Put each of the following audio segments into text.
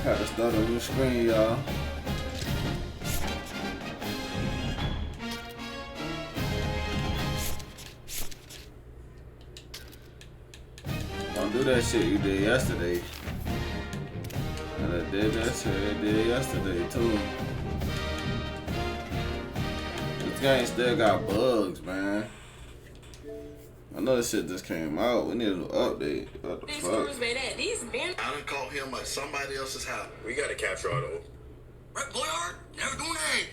Had to start a new screen, y'all. Don't do that shit you did yesterday. And I did that shit I did yesterday too. This game still got bugs, man. I know this shit just came out. We need an update. What the fuck? I done caught him at somebody else's house. We gotta capture Otto. Rep Goyard? Never doing that.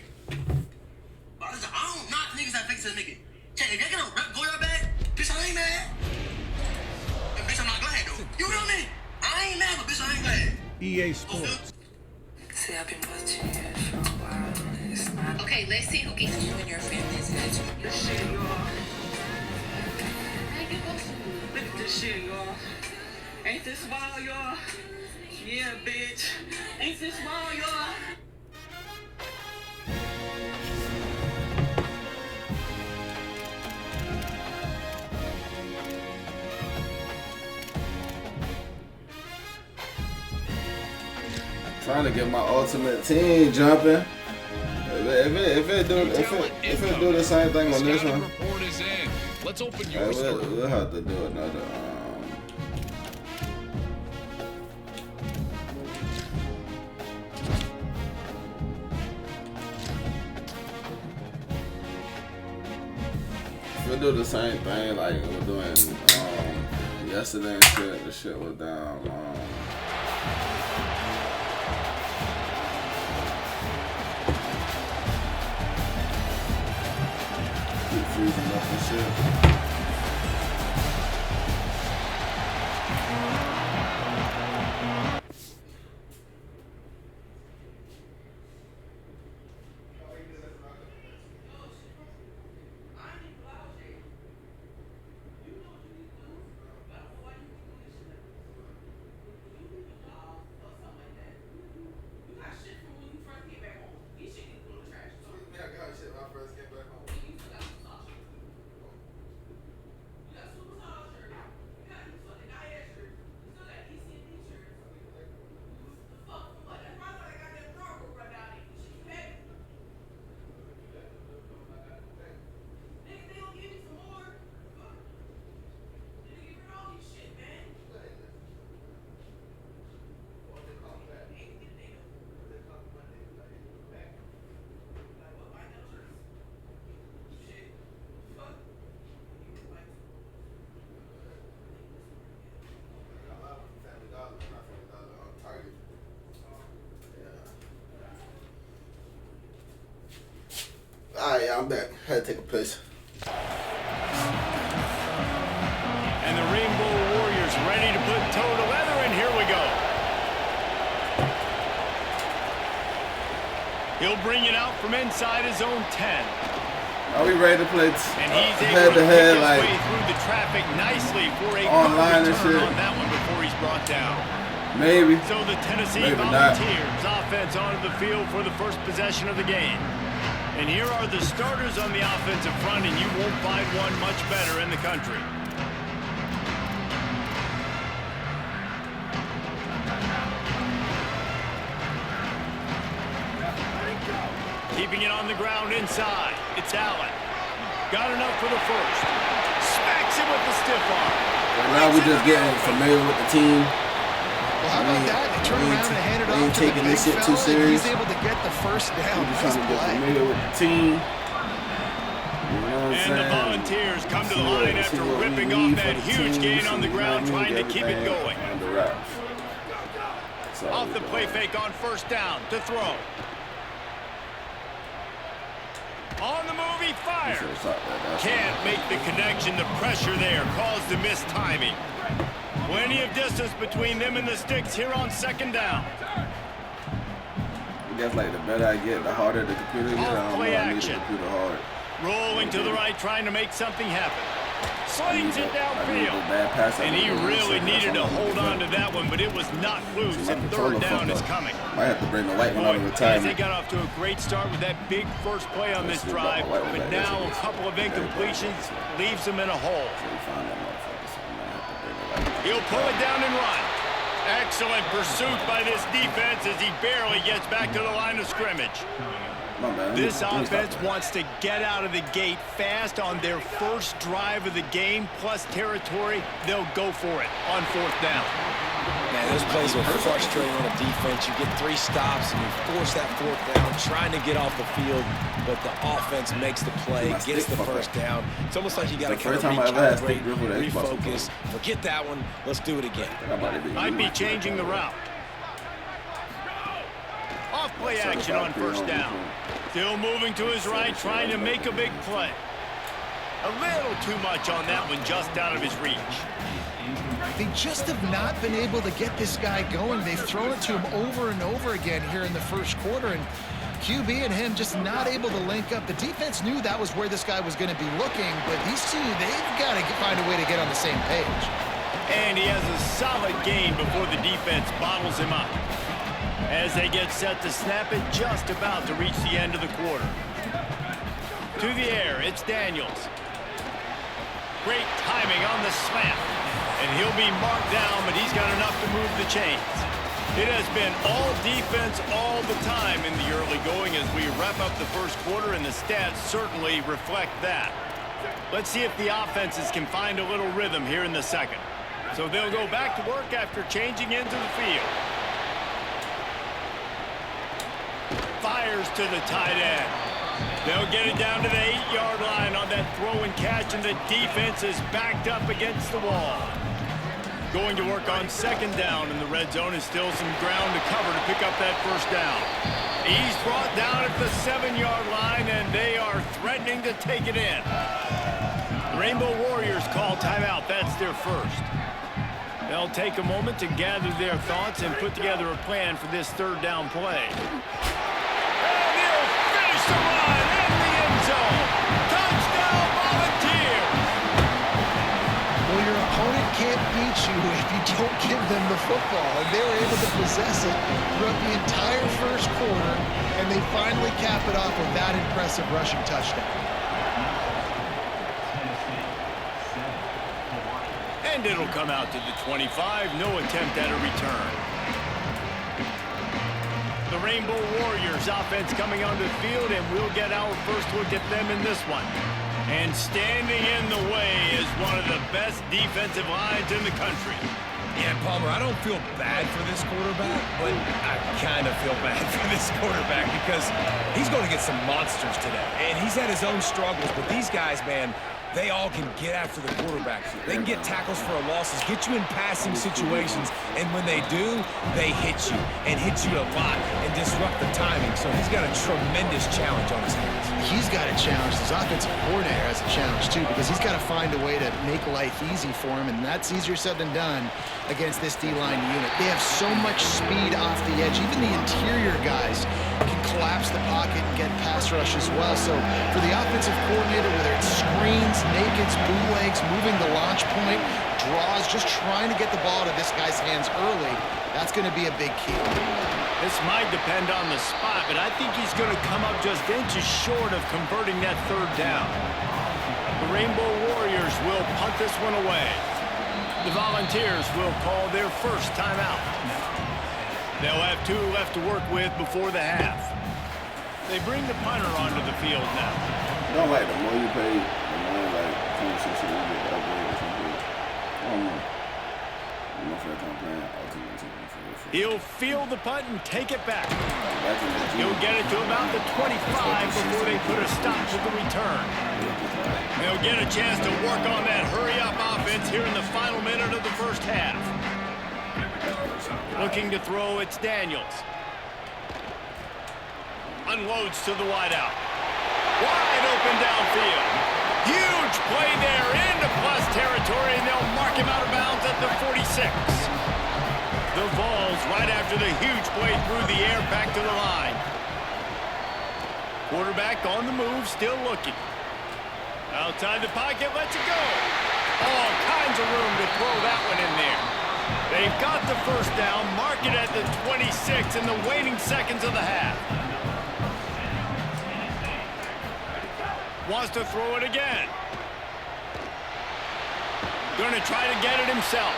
I don't knock niggas that fix a nigga. Check, if y'all get a Rep Goyard back, bitch, I ain't mad. And bitch, I'm not glad though. You know me? I ain't mad, but bitch, I ain't glad. EA Sports. See, I've been watching you for a while. It's not Okay, let's see who gets you and your family's attention. this shit, y'all. Look at this shit, y'all. Ain't this wild, y'all? Yeah, bitch. Ain't this wild, y'all? Trying to get my ultimate team jumping. If it do the same thing on this one, Let's open your we'll have to do another. If we do the same thing like we were doing yesterday and shit, the shit was down. Freezing up and shit. Alright, I'm back. Had to take a piss. And the Rainbow Warriors ready to put toe to leather, and here we go. He'll bring it out from inside his own 10. Are we ready to play And he's head to head, his like way through the traffic nicely for a online and return shit? on that one before he's brought down. Maybe. So the Tennessee Maybe Volunteers offense onto the field for the first possession of the game. And here are the starters on the offensive front, and you won't find one much better in the country. Keeping it on the ground inside. It's Allen. Got enough for the first. Smacks him with the stiff arm. Right now we're just getting familiar with the team. Well, how about that? They turn around and hand it off to the taking big this shit fella, too serious. and he's able to get the first down. We're just Nice trying to get play. familiar with the team. You know what I'm And saying? the Volunteers come to the See line what after we ripping need off for that the huge team, gain on the see ground, what we trying to need, keep it everything going. under wraps. That's all Off we the play doing. fake on first down to throw. On the move, he fires. Can't make the connection. The pressure there caused the missed timing. Plenty of distance between them and the sticks here on second down. I guess like the better I get, the harder the computer gets. I don't know, Play I need the action. computer hard. Rolling to the right, trying to make something happen. Slings it I need downfield. the bad pass. And he really needed to hold on to that one, but it was not loose, and third down is coming. Might have to bring the white one out of They retirement. got off to a great start with that big first play on this drive, but now a couple of incompletions leaves them in a hole. He'll pull it down and run. Excellent pursuit by this defense as he barely gets back to the line of scrimmage. This offense wants to get out of the gate fast on their first drive of the game, plus territory. They'll go for it on 4th down. Man, those plays are frustrating on a defense. You get 3 stops and you force that 4th down, trying to get off the field, but the offense makes the play, gets the first down. It's almost like you got to kind of recalibrate, refocus. Forget that one. Let's do it again. Might be changing the route. Off play action on 1st down. Still moving to his right, trying to make a big play. A little too much on that one, just out of his reach. They just have not been able to get this guy going. They've thrown it to him over and over again here in the first quarter, and QB and him just not able to link up. The defense knew that was where this guy was going to be looking, but these two, they've got to find a way to get on the same page. And he has a solid gain before the defense bottles him up. As they get set to snap it, just about to reach the end of the quarter. To the air, it's Daniels. Great timing on the snap. And he'll be marked down, but he's got enough to move the chains. It has been all defense all the time in the early going as we wrap up the first quarter, and the stats certainly reflect that. Let's see if the offenses can find a little rhythm here in the second. So they'll go back to work after changing into the field. Fires to the tight end. They'll get it down to the 8-yard line on that throw and catch, and the defense is backed up against the wall. Going to work on 2nd down, and the red zone is still some ground to cover to pick up that 1st down. He's brought down at the 7-yard line, and they are threatening to take it in. The Rainbow Warriors call timeout. That's their first. They'll take a moment to gather their thoughts and put together a plan for this 3rd down play. And he'll finish the run in the end zone. Touchdown, Volunteers! Well, your opponent can't beat you if you don't give them the football, and they were able to possess it throughout the entire first quarter, and they finally cap it off with that impressive rushing touchdown. And it'll come out to the 25. No attempt at a return. The Rainbow Warriors offense coming onto the field, and we'll get our first look at them in this one. And standing in the way is one of the best defensive lines in the country. Yeah, Palmer, I don't feel bad for this quarterback, but I kind of feel bad for this quarterback because he's going to get some monsters today. And he's had his own struggles, but these guys, man, they all can get after the quarterback. They can get tackles for losses, get you in passing situations, and when they do, they hit you, and hit you a lot, and disrupt the timing. So he's got a tremendous challenge on his hands. He's got a challenge. His offensive coordinator has a challenge, too, because he's got to find a way to make life easy for him, and that's easier said than done against this D-line unit. They have so much speed off the edge. Even the interior guys can collapse the pocket and get pass rush as well. So for the offensive coordinator, whether it's screens, nakeds, bootlegs, moving the launch point, draws, just trying to get the ball to this guy's hands early, that's going to be a big key. This might depend on the spot, but I think he's going to come up just inches short of converting that 3rd down. The Rainbow Warriors will punt this one away. The Volunteers will call their first timeout. They'll have 2 left to work with before the half. They bring the punter onto the field now. I don't like the more you pay, the more like 26 you get the upgrade or something. I don't know. I'm not first time playing Ultimate Team. He'll field the punt and take it back. He'll get it to about the 25 before they put a stop to the return. They'll get a chance to work on that hurry-up offense here in the final minute of the first half. Looking to throw, it's Daniels. Unloads to the wideout. Wide open downfield. Huge play there into plus territory, and they'll mark him out of bounds at the 46. The Vols right after the huge play through the air back to the line. Quarterback on the move, still looking. Outside the pocket, lets it go. All kinds of room to throw that one in there. They've got the 1st down, mark it at the 26 in the waning seconds of the half. Wants to throw it again. Going to try to get it himself.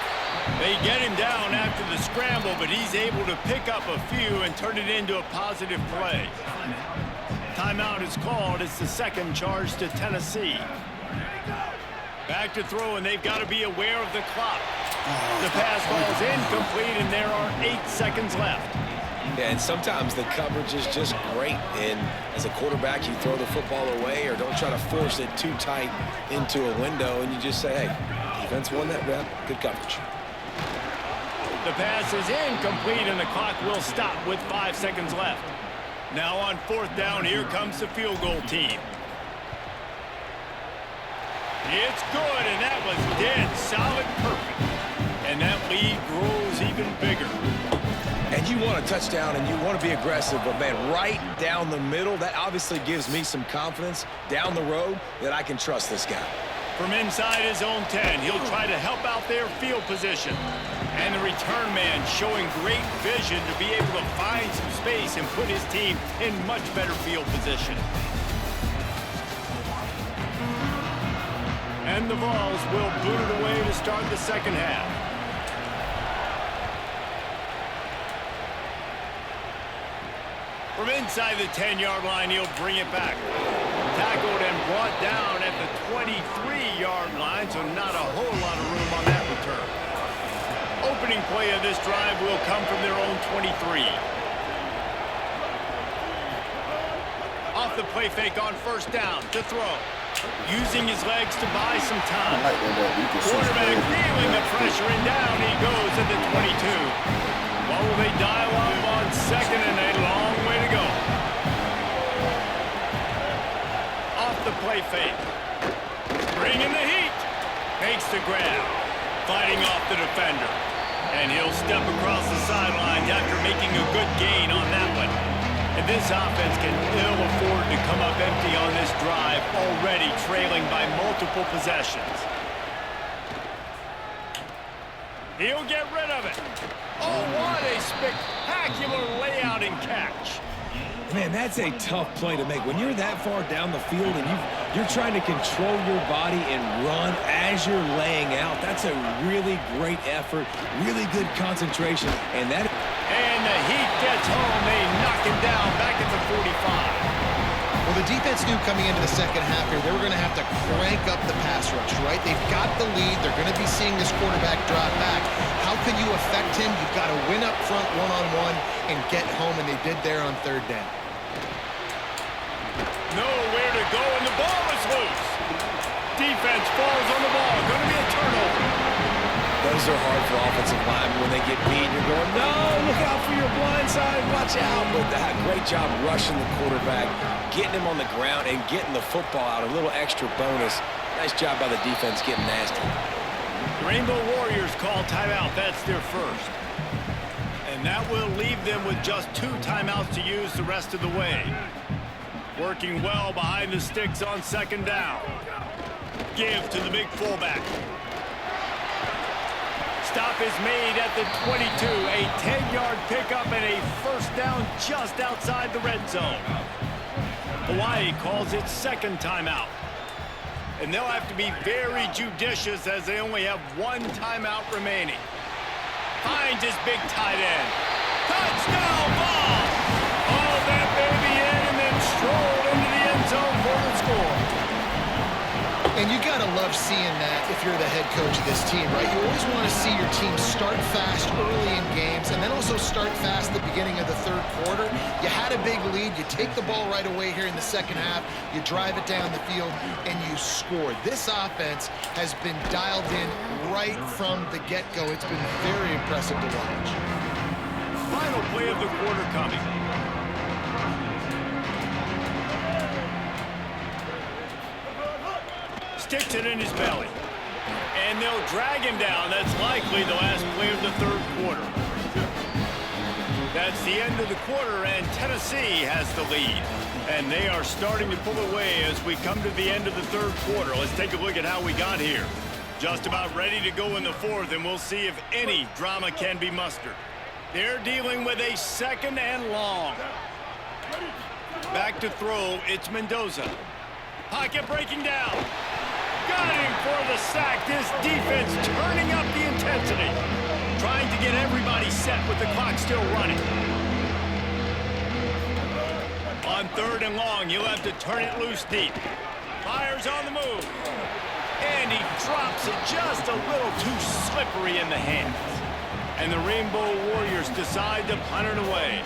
They get him down after the scramble, but he's able to pick up a few and turn it into a positive play. Timeout is called. It's the second charge to Tennessee. Back to throw, and they've got to be aware of the clock. The pass falls incomplete, and there are 8 seconds left. Yeah, and sometimes the coverage is just great. And as a quarterback, you throw the football away or don't try to force it too tight into a window, and you just say, hey, defense won that rep. Good coverage. The pass is incomplete, and the clock will stop with 5 seconds left. Now on 4th down, here comes the field goal team. It's good, and that was dead solid perfect. And that lead grows even bigger. And you want a touchdown, and you want to be aggressive, but, man, right down the middle, that obviously gives me some confidence down the road that I can trust this guy. From inside his own 10, he'll try to help out their field position. And the return man showing great vision to be able to find some space and put his team in much better field position. And the Vols will boot it away to start the second half. From inside the 10-yard line, he'll bring it back. Tackled and brought down at the 23-yard line, so not a whole lot of room on that return. Opening play of this drive will come from their own 23. Off the play fake on 1st down to throw. Using his legs to buy some time. Quarterback feeling the pressure, and down he goes at the 22. What will they dial up on 2nd and a long way to go? Off the play fake. Bringing the heat. Makes the grab. Fighting off the defender. And he'll step across the sidelines after making a good gain on that one. And this offense can ill afford to come up empty on this drive, already trailing by multiple possessions. He'll get rid of it. Oh, what a spectacular layout and catch. Man, that's a tough play to make. When you're that far down the field and you're trying to control your body and run as you're laying out, that's a really great effort, really good concentration. And the heat gets home. They knock him down back at the 45. Well, the defense knew coming into the second half here, they were going to have to crank up the pass rush, right? They've got the lead. They're going to be seeing this quarterback drop back. How can you affect him? You've got to win up front one-on-one and get home, and they did there on 3rd down. Nowhere to go, and the ball is loose. Defense falls on the ball. Going to be a turnover. those are hard for offensive linemen when they get beat. You're going, no, look out for your blind side, watch out. But great job rushing the quarterback, getting him on the ground, and getting the football out. A little extra bonus. Nice job by the defense getting nasty. The Rainbow Warriors call timeout. That's their first. And that will leave them with just 2 timeouts to use the rest of the way. Working well behind the sticks on 2nd down. Give to the big fullback. Stop is made at the 22. A 10-yard pickup and a first down just outside the red zone. Hawaii calls it 2nd timeout. And they'll have to be very judicious as they only have 1 timeout remaining. Finds his big tight end. Touchdown ball! Oh, that baby in and then strolled into the end zone for the score. And you got to love seeing that if you're the head coach of this team, right? You always want to see your team start fast early in games and then also start fast at the beginning of the 3rd quarter. You had a big lead. You take the ball right away here in the 2nd half. You drive it down the field, and you score. This offense has been dialed in right from the get-go. It's been very impressive to watch. Final play of the quarter coming. Sticks it in his belly. And they'll drag him down. That's likely the last play of the 3rd quarter. That's the end of the quarter, and Tennessee has the lead. And they are starting to pull away as we come to the end of the 3rd quarter. Let's take a look at how we got here. Just about ready to go in the 4th, and we'll see if any drama can be mustered. They're dealing with a 2nd and long. Back to throw, it's Mendoza. Pocket breaking down. Got him for the sack. This defense turning up the intensity. Trying to get everybody set with the clock still running. On 3rd and long, you'll have to turn it loose deep. Fires on the move. And he drops it just a little too slippery in the hands. And the Rainbow Warriors decide to punt it away.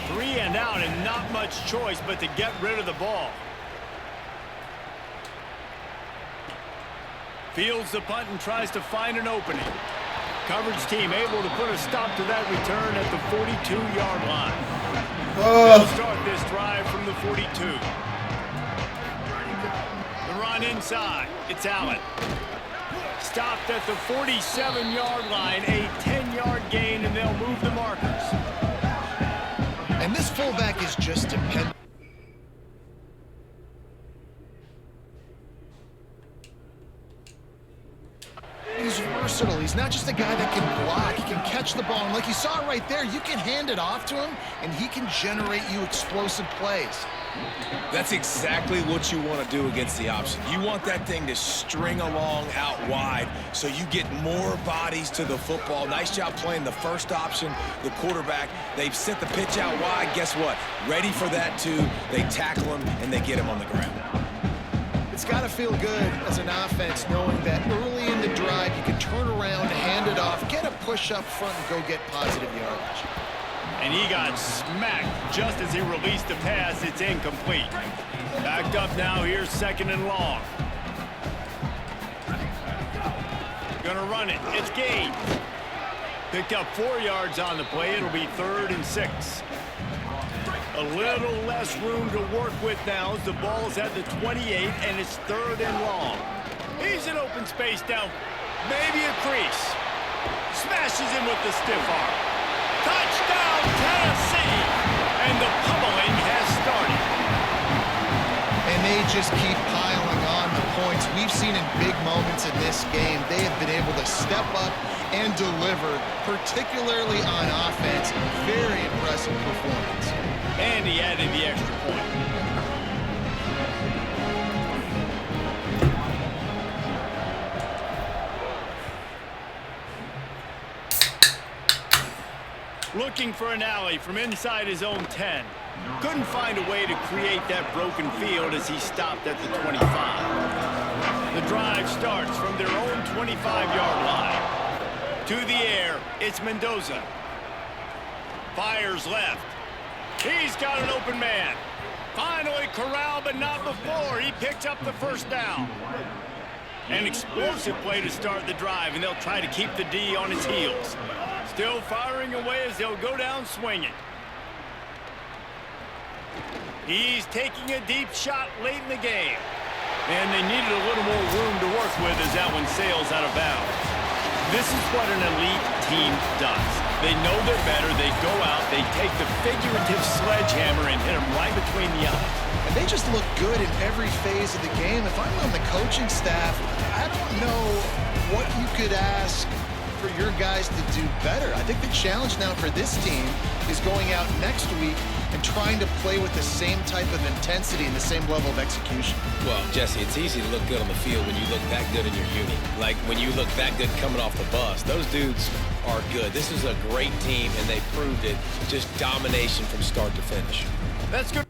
3 and out and not much choice but to get rid of the ball. Fields the punt and tries to find an opening. Coverage team able to put a stop to that return at the 42-yard line. They'll start this drive from the 42. The run inside. It's Allen. Stopped at the 47-yard line. A 10-yard gain, and they'll move the markers. And this fullback is just dependent. He's versatile. He's not just a guy that can block. He can catch the ball. And like you saw right there, you can hand it off to him, and he can generate you explosive plays. That's exactly what you want to do against the option. You want that thing to string along out wide so you get more bodies to the football. Nice job playing the first option, the quarterback. They've sent the pitch out wide. Guess what? Ready for that, too. They tackle him, and they get him on the ground. It's got to feel good as an offense knowing that early in the drive you can turn around, hand it off, get a push up front, and go get positive yardage. And he got smacked just as he released the pass. It's incomplete. Backed up now. Here's 2nd and long. Gonna run it. It's gained. Picked up 4 yards on the play. It'll be 3rd and 6. A little less room to work with now as the ball's at the 28, and it's 3rd and long. He's in open space down, maybe a crease. Smashes him with the stiff arm. Touchdown, Tennessee! And the pummeling has started. And they just keep piling on the points. We've seen in big moments in this game, they have been able to step up and deliver, particularly on offense. Very impressive performance. And he added the extra point. Looking for an alley from inside his own 10. Couldn't find a way to create that broken field as he stopped at the 25. The drive starts from their own 25-yard line. To the air, it's Mendoza. Fires left. He's got an open man. Finally corralled, but not before. He picks up the first down. An explosive play to start the drive, and they'll try to keep the D on his heels. Still firing away as they'll go down swinging. He's taking a deep shot late in the game. And they needed a little more room to work with as that one sails out of bounds. This is what an elite team does. They know they're better. They go out. They take the figurative sledgehammer and hit them right between the eyes. And they just look good in every phase of the game. If I'm on the coaching staff, I don't know what you could ask for your guys to do better. I think the challenge now for this team is going out next week and trying to play with the same type of intensity and the same level of execution. Well, Jesse, it's easy to look good on the field when you look that good in your uni. Like when you look that good coming off the bus. Those dudes are good. This is a great team, and they proved it. Just domination from start to finish. That's good.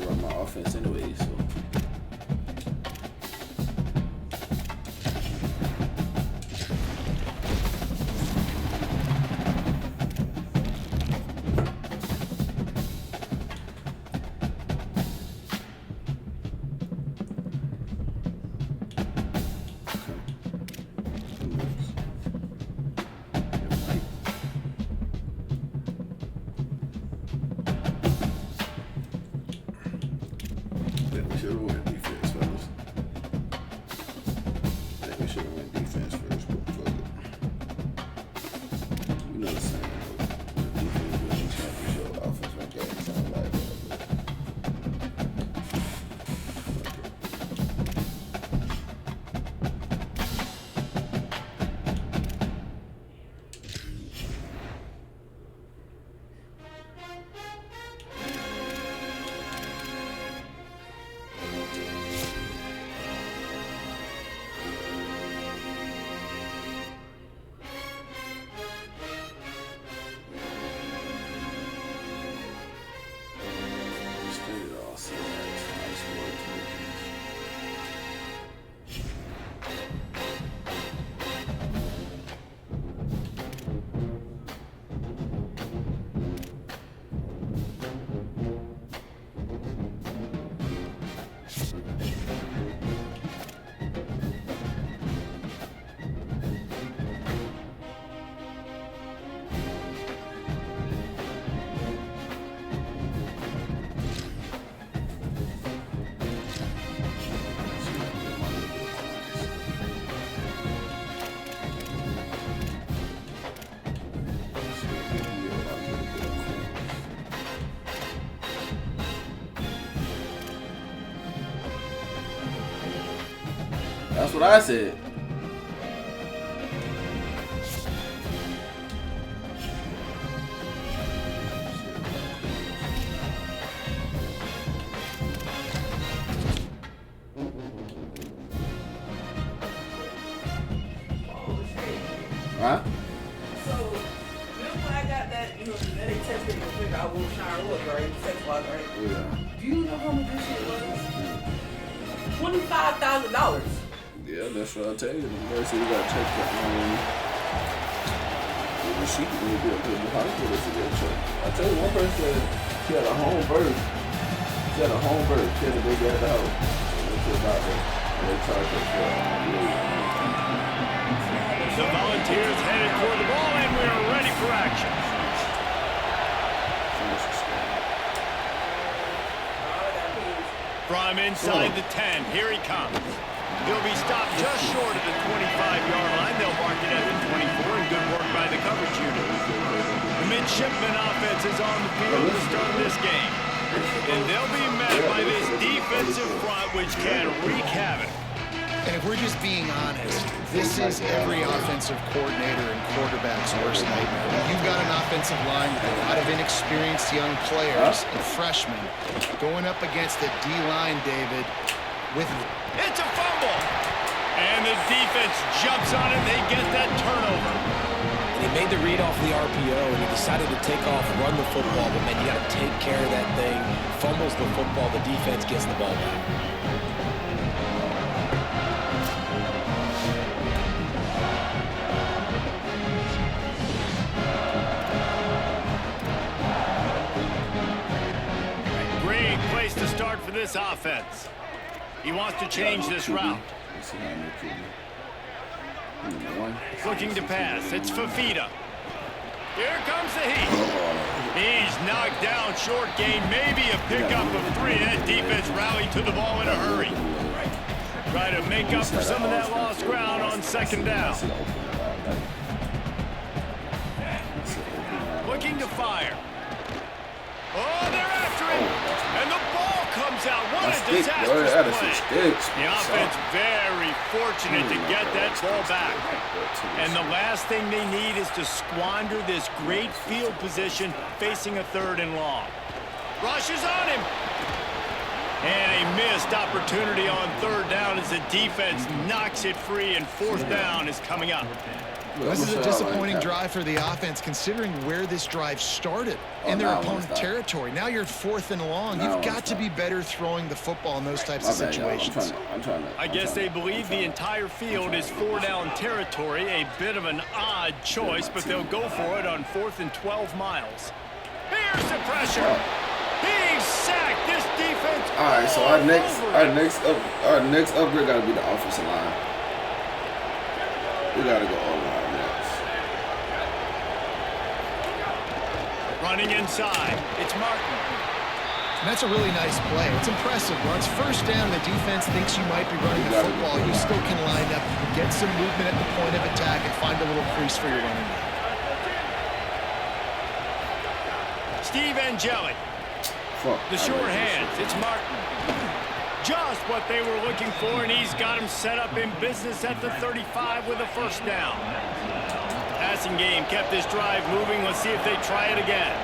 to run my offense anyway, so. That's what I said. Huh? So, remember when I got that, you know, that they tested me to figure out what Shire was, right? Sex was, right? Yeah. Do you know how much this shit was? $25,000. Yeah, that's what I tell you. The first thing you gotta check the receipt when you get to the hospital to get checked. I tell you, one person said she had a home birth. She had a home birth. She had a baby at the house. So went to the doctor and they charged her for The Volunteers headed toward the ball, and we are ready for action. From inside the 10, here he comes. He'll be stopped just short of the 25-yard line. They'll mark it at the 24, and good work by the coverage unit. The midshipman offense is on the field to start this game. And they'll be met by this defensive front, which can wreak havoc. And if we're just being honest, this is every offensive coordinator and quarterback's worst nightmare. When you've got an offensive line with a lot of inexperienced young players and freshmen going up against the D-line, David, with... It's a fumble! And the defense jumps on it. They get that turnover. And he made the read off the RPO, and he decided to take off, run the football, but man, you got to take care of that thing. Fumbles the football, the defense gets the ball back. To start for this offense. He wants to change this route. Looking to pass. It's Fafita. Here comes the heat. He's knocked down short gain. Maybe a pickup of 3. That defense rallied to the ball in a hurry. Try to make up for some of that lost ground on second down. Looking to fire. Oh, they're after him. And the ball comes out. What a disastrous play. The offense very fortunate to get that ball back. And the last thing they need is to squander this great field position facing a 3rd and long. Rushes on him. And a missed opportunity on 3rd down as the defense knocks it free, and 4th down is coming up. This is a disappointing drive for the offense, considering where this drive started in their opponent territory. Now you're 4th and long. You've got to be better throwing the football in those types of situations. I guess they believe the entire field is 4-down territory. A bit of an odd choice, but they'll go for it on 4th and 12 miles. Here's the pressure. He's sacked. This defense. All right, so our next upgrade got to be the offensive line. We got to go O-line next. Running inside. It's Martin. And that's a really nice play. It's impressive. Once first down, the defense thinks you might be running the football. You still can line up, get some movement at the point of attack, and find a little crease for your running back. Steve Ncaa. The short hands. It's Martin. Just what they were looking for, and he's got him set up in business at the 35 with a first down. Passing game kept this drive moving. Let's see if they try it again.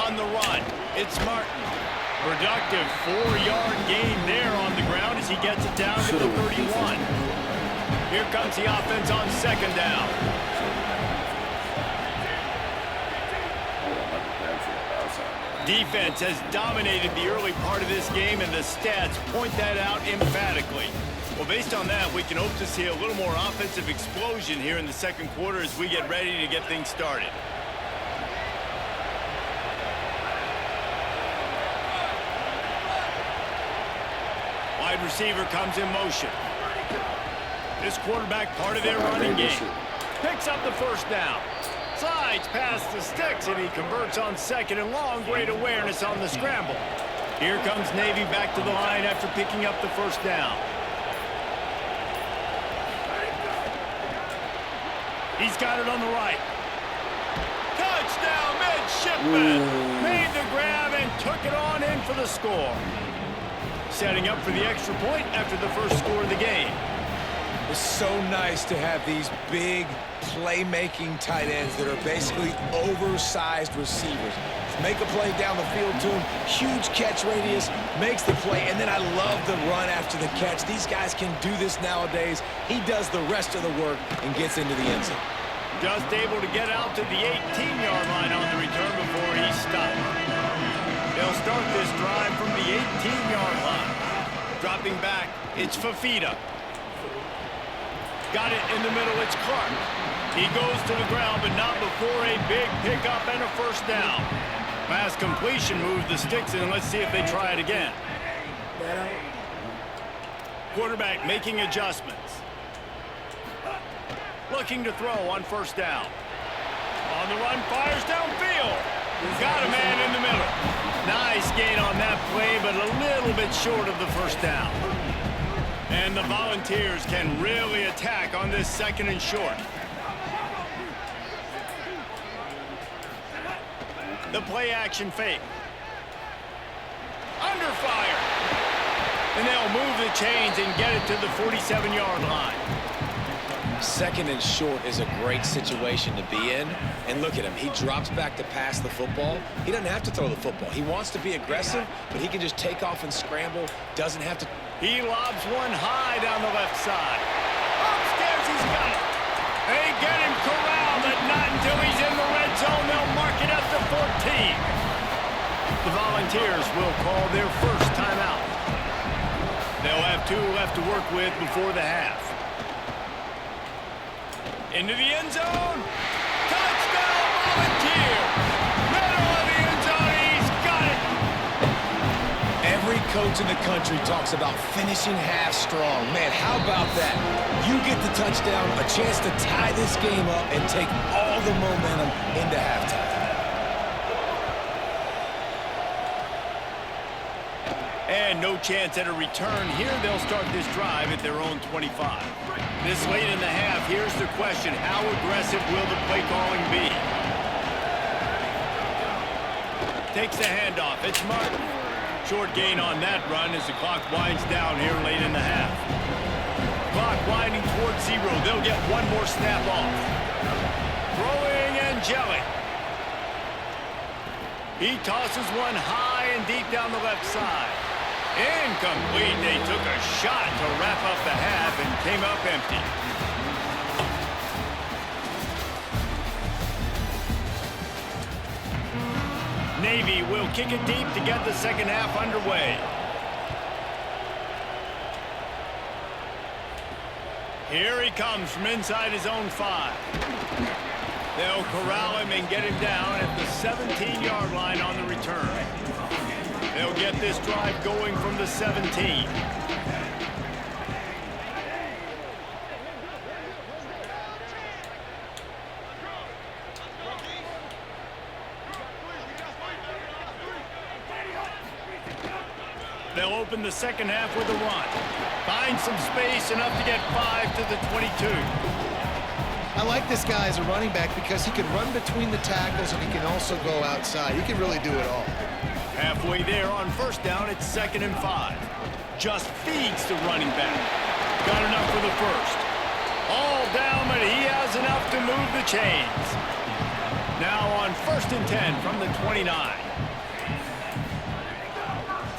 On the run, it's Martin. Productive 4-yard gain there on the ground as he gets it down to the 31. Here comes the offense on 2nd down. Defense has dominated the early part of this game, and the stats point that out emphatically. Well, based on that, we can hope to see a little more offensive explosion here in the 2nd quarter as we get ready to get things started. Wide receiver comes in motion. This quarterback part of their running game. Picks up the first down. Slides past the sticks, and he converts on 2nd and long. Great awareness on the scramble. Here comes Navy back to the line after picking up the first down. He's got it on the right. Touchdown, midshipman. Made the grab and took it on in for the score. Setting up for the extra point after the first score of the game. It's so nice to have these big playmaking tight ends that are basically oversized receivers. Make a play down the field to him, huge catch radius, makes the play, and then I love the run after the catch. These guys can do this nowadays. He does the rest of the work and gets into the end zone. Just able to get out to the 18-yard line on the return before he stopped. They'll start this drive from the 18-yard line. Dropping back, it's Fafita. Got it in the middle, it's Clark. He goes to the ground, but not before a big pickup and a first down. Pass completion moves the sticks in. Let's see if they try it again. Quarterback making adjustments. Looking to throw on first down. On the run, fires downfield. Got a man in the middle. Nice gain on that play, but a little bit short of the first down. And the Volunteers can really attack on this 2nd and short. The play action fake. Under fire. And they'll move the chains and get it to the 47-yard line. 2nd and short is a great situation to be in. And look at him. He drops back to pass the football. He doesn't have to throw the football. He wants to be aggressive, but he can just take off and scramble. Doesn't have to. He lobs one high down the left side. Upstairs, he's got it. They get him corralled, but not until he's in the red zone. They'll mark it at the 14. The Volunteers will call their first timeout. They'll have 2 left to work with before the half. Into the end zone. Touchdown, Volunteers. Middle of the end zone. He's got it. Every coach in the country talks about finishing half strong. Man, how about that? You get the touchdown, a chance to tie this game up and take all the momentum into halftime. And no chance at a return here. They'll start this drive at their own 25. This late in the half, here's the question. How aggressive will the play calling be? Takes the handoff. It's Martin. Short gain on that run as the clock winds down here late in the half. Clock winding towards 0. They'll get one more snap off. Throwing Ncaa. He tosses one high and deep down the left side. Incomplete. They took a shot to wrap up the half and came up empty. Navy will kick it deep to get the second half underway. Here he comes from inside his own 5. They'll corral him and get him down at the 17-yard line on the return. They'll get this drive going from the 17. They'll open the second half with a run. Find some space, enough to get 5 to the 22. I like this guy as a running back because he can run between the tackles and he can also go outside. He can really do it all. Halfway there on first down, it's 2nd and 5. Just feeds the running back. Got enough for the first. All down, but he has enough to move the chains. Now on 1st and 10 from the 29.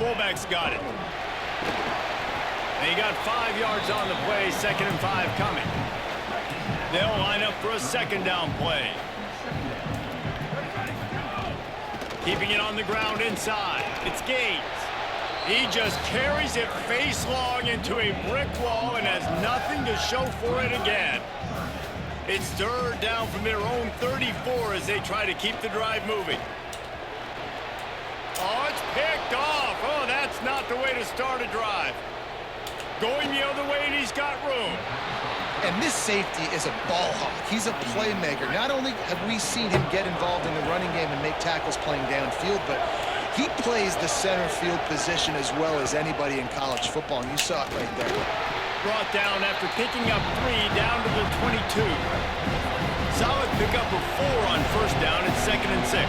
Fullback's got it. They got 5 yards on the play, 2nd and 5 coming. They'll line up for a 2nd down play. Keeping it on the ground inside. It's Gaines. He just carries it face long into a brick wall and has nothing to show for it again. It's 3rd down from their own 34 as they try to keep the drive moving. Oh, it's picked off. Oh, that's not the way to start a drive. Going the other way, and he's got room. And this safety is a ball hawk. He's a playmaker. Not only have we seen him get involved in the running game and make tackles playing downfield, but he plays the center field position as well as anybody in college football, and you saw it right there. Brought down after picking up 3 down to the 22. Solid pickup of 4 on first down at 2nd and 6.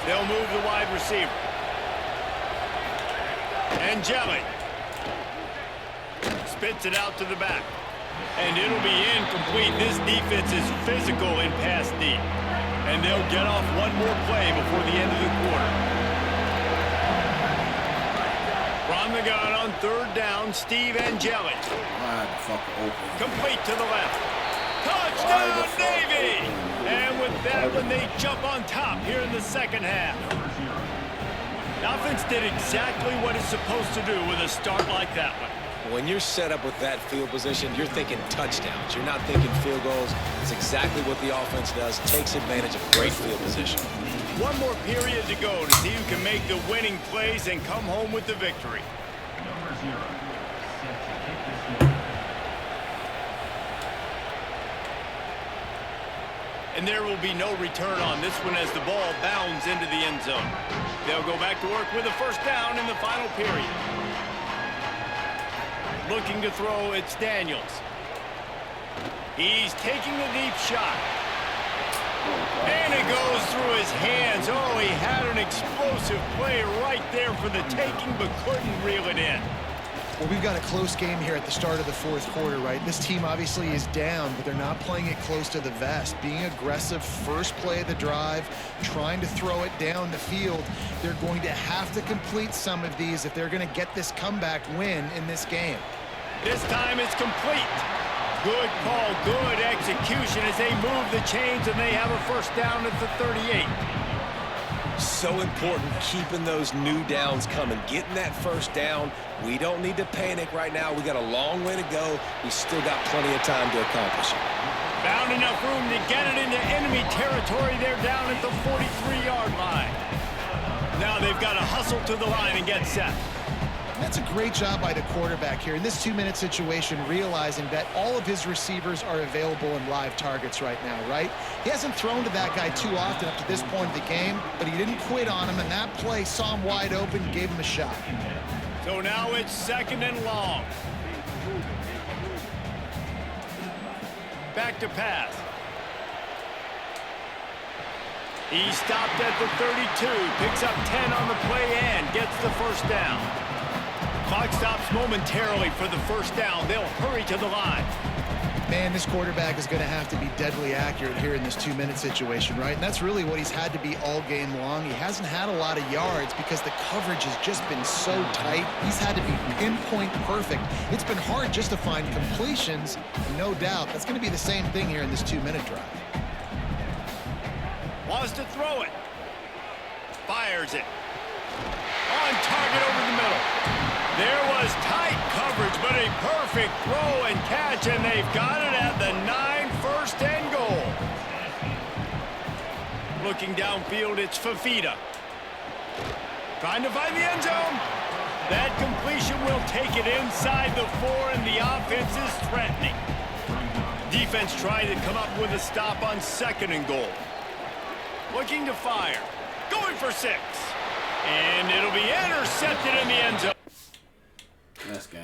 They'll move the wide receiver. Ncaa spits it out to the back. And it'll be incomplete. This defense is physical in pass deep. And they'll get off one more play before the end of the quarter. From the gun on 3rd down, Steve Ncaa. Complete to the left. Touchdown, Navy! And with that one, they jump on top here in the second half. The offense did exactly what it's supposed to do with a start like that one. When you're set up with that field position, you're thinking touchdowns. You're not thinking field goals. It's exactly what the offense does. Takes advantage of great field position. One more period to go to see who can make the winning plays and come home with the victory. And there will be no return on this one as the ball bounds into the end zone. They'll go back to work with a first down in the final period. Looking to throw, it's Daniels. He's taking the deep shot. And it goes through his hands. Oh, he had an explosive play right there for the taking, but couldn't reel it in. Well, we've got a close game here at the start of the 4th quarter, right? This team obviously is down, but they're not playing it close to the vest. Being aggressive, first play of the drive, trying to throw it down the field. They're going to have to complete some of these if they're going to get this comeback win in this game. This time it's complete. Good call, good execution as they move the chains and they have a first down at the 38. So important keeping those new downs coming, getting that first down. We don't need to panic right now. We got a long way to go. We still got plenty of time to accomplish it. Found enough room to get it into enemy territory. They're down at the 43-yard line. Now they've got to hustle to the line and get set. That's a great job by the quarterback here in this 2-minute situation, realizing that all of his receivers are available in live targets right now, right? He hasn't thrown to that guy too often up to this point of the game, but he didn't quit on him, and that play saw him wide open, gave him a shot. So now it's 2nd and long. Back to pass. He stopped at the 32, picks up 10 on the play and gets the first down. Clock stops momentarily for the first down. They'll hurry to the line. Man, this quarterback is going to have to be deadly accurate here in this 2-minute situation, right? And that's really what he's had to be all game long. He hasn't had a lot of yards because the coverage has just been so tight. He's had to be pinpoint perfect. It's been hard just to find completions. No doubt, that's going to be the same thing here in this 2-minute drive. Wants to throw it. Fires it. On target over the middle. There was tight coverage, but a perfect throw and catch, and they've got it at the 9, first and goal. Looking downfield, it's Fafita. Trying to find the end zone. That completion will take it inside the 4, and the offense is threatening. Defense trying to come up with a stop on 2nd and goal. Looking to fire. Going for 6. And it'll be intercepted in the end zone. Next game.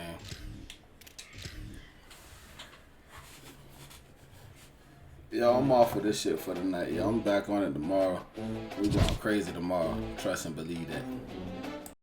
Yo, I'm off of this shit for the night. Yo, I'm back on it tomorrow. We going crazy tomorrow. Trust and believe that.